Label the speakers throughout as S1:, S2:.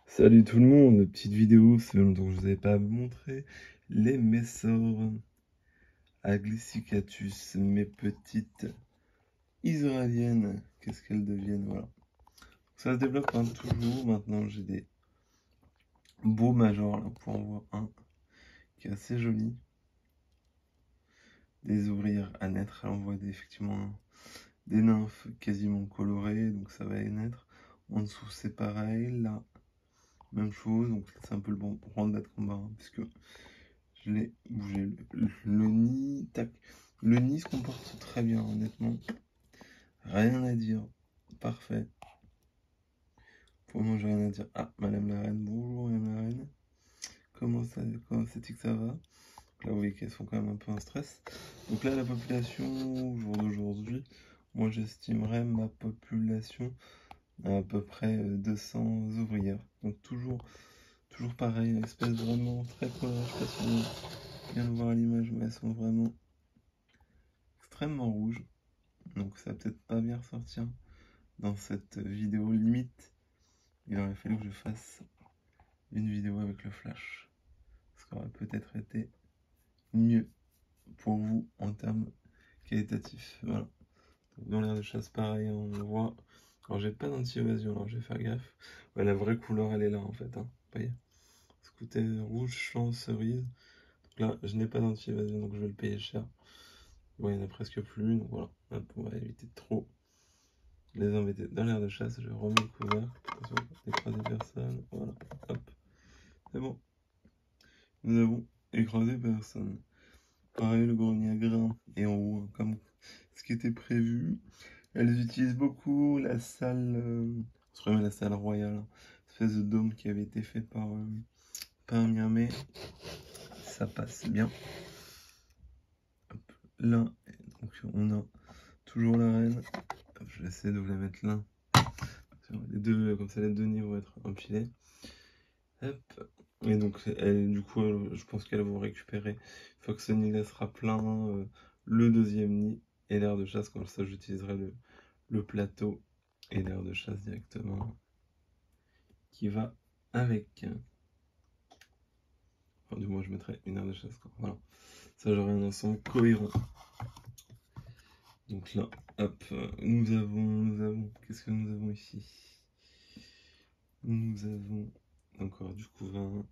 S1: Salut tout le monde, petite vidéo, ça fait longtemps que je vous avais pas montré les Messor Aglycicatus, mes petites israéliennes, qu'est-ce qu'elles deviennent, voilà. Ça se développe toujours, maintenant j'ai des beaux majors, là, pour en voir un qui est assez joli. Des ouvrières à naître, là on voit effectivement des nymphes quasiment colorées, donc ça va y naître. En dessous c'est pareil, là, même chose, donc c'est un peu le bon rwanda de combat, hein, puisque je l'ai bougé. Le nid, tac. Le nid se comporte très bien, honnêtement. Rien à dire. Parfait. Pour moi, j'ai rien à dire. Ah, Madame la Reine. Bonjour, Madame la Reine. Comment c'est-il que ça va? Là, vous voyez qu'elles sont quand même un peu en stress. Donc là, la population, au jour d'aujourd'hui, moi, j'estimerais ma population à peu près 200 ouvrières. Donc toujours pareil, une espèce vraiment très colorée. Je sais pas si vous bien le voir à l'image, mais elles sont vraiment extrêmement rouges. Donc ça va peut-être pas bien ressortir dans cette vidéo. Limite, il aurait fallu que je fasse une vidéo avec le flash. Ce qui aurait peut-être été mieux pour vous en termes qualitatifs. Voilà. Dans l'air de chasse, pareil, on voit. Alors j'ai pas d'anti-évasion, alors je vais faire gaffe. Ouais, la vraie couleur, elle est là en fait. Hein. Vous voyez, scooter rouge, champ, cerise. Donc là, je n'ai pas d'anti-évasion, donc je vais le payer cher. Bon, il n'y en a presque plus, donc voilà. Hop, on va éviter de trop les embêter. Dans l'air de chasse, je remets le couvercle. Attention, écraser personne. Voilà, hop, c'est bon. Nous avons écrasé personne. Pareil, le grenier à grains est en haut, hein, comme ce qui était prévu. Elles utilisent beaucoup la salle, on se remet la salle royale, hein, espèce de dôme qui avait été fait par Miamé. Ça passe bien. Hop, là, donc on a toujours la reine. Hop, je vais essayer de vous la mettre là. Les deux, comme ça, les deux nids vont être empilés. Hop. Et donc, du coup, je pense qu'elles vont récupérer. Une fois que ce nid sera plein, le deuxième nid et l'aire de chasse. Comme ça, j'utiliserai le plateau et l'aire de chasse directement qui va avec. Enfin, du moins, je mettrai une aire de chasse. Quoi. Voilà. Ça, j'aurai un ensemble cohérent. Donc là, hop, nous avons, qu'est-ce que nous avons ici? Nous avons encore du couvain.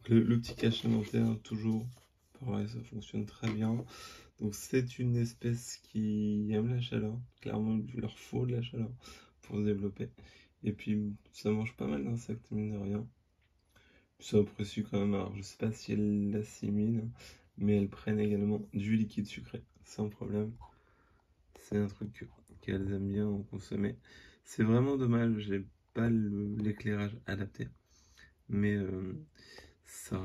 S1: Le petit cache alimentaire, toujours pareil, ça fonctionne très bien. Donc c'est une espèce qui aime la chaleur. Clairement, il leur faut de la chaleur pour se développer. Et puis ça mange pas mal d'insectes, mine de rien. Ça apprécie quand même. Alors je sais pas si elles l'assimilent, mais elles prennent également du liquide sucré, sans problème. C'est un truc qu'elles aiment bien en consommer. C'est vraiment dommage, j'ai pas l'éclairage adapté. Mais ça,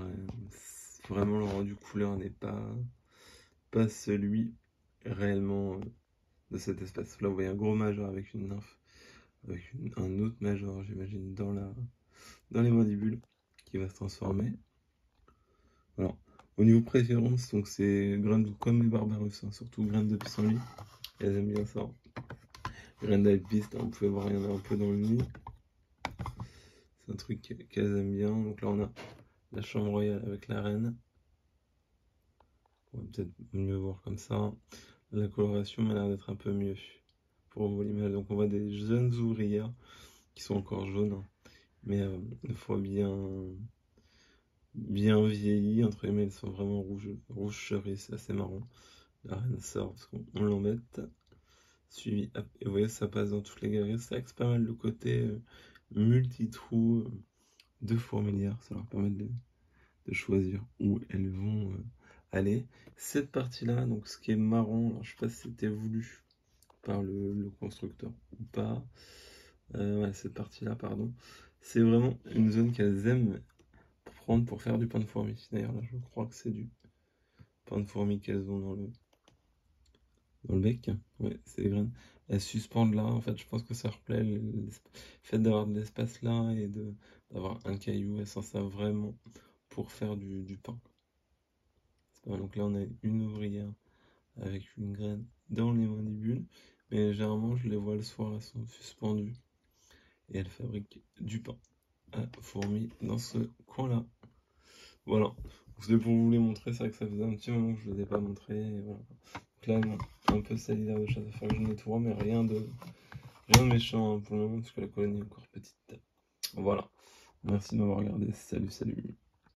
S1: vraiment le rendu couleur n'est pas celui réellement de cette espèce. Là, vous voyez un gros major avec une nymphe, avec un autre major, j'imagine, dans les mandibules, qui va se transformer. Alors, au niveau préférence, donc c'est graines comme les barbarus, hein, surtout graines de pissenlit. Elles aiment bien ça. Graines d'alpiste, hein, vous pouvez voir, il y en a un peu dans le nid. C'est un truc qu'elles aiment bien. Donc là, on a la chambre royale avec la reine. On va peut-être mieux voir comme ça. La coloration m'a l'air d'être un peu mieux pour vous l'image. Donc on voit des jeunes ouvrières qui sont encore jaunes, hein, mais une fois bien vieillies, entre guillemets, elles sont vraiment rouge cerise, c'est assez marrant. La reine sort parce qu'on l'embête. Suivi, hop, et vous voyez, ça passe dans toutes les galeries. Ça axe pas mal le côté multi-trous de fourmilières. Ça leur permet de choisir où elles vont aller. Cette partie-là, donc ce qui est marrant, alors, je sais pas si c'était voulu par le constructeur ou pas. Ouais, cette partie-là, pardon. C'est vraiment une zone qu'elles aiment prendre pour faire du pain de fourmi. D'ailleurs, là, je crois que c'est du pain de fourmi qu'elles ont dans le bec. Ouais, c'est des graines. Elles suspendent là. En fait, je pense que ça leur plaît. Le fait d'avoir de l'espace là et d'avoir un caillou, elles s'en servent vraiment pour faire du pain. Donc là, on a une ouvrière avec une graine dans les mandibules. Mais généralement, je les vois le soir, elles sont suspendues. Et elles fabriquent du pain. à fourmis dans ce coin-là. Voilà. C'était pour vous les montrer, c'est vrai que ça faisait un petit moment que je ne les ai pas montrés. Voilà. Donc là, bon, un peu sali l'air de chasse à faire que je nettoie, mais rien de méchant hein, pour le moment, parce que la colonie est encore petite. Voilà. Merci de m'avoir regardé. Salut, salut.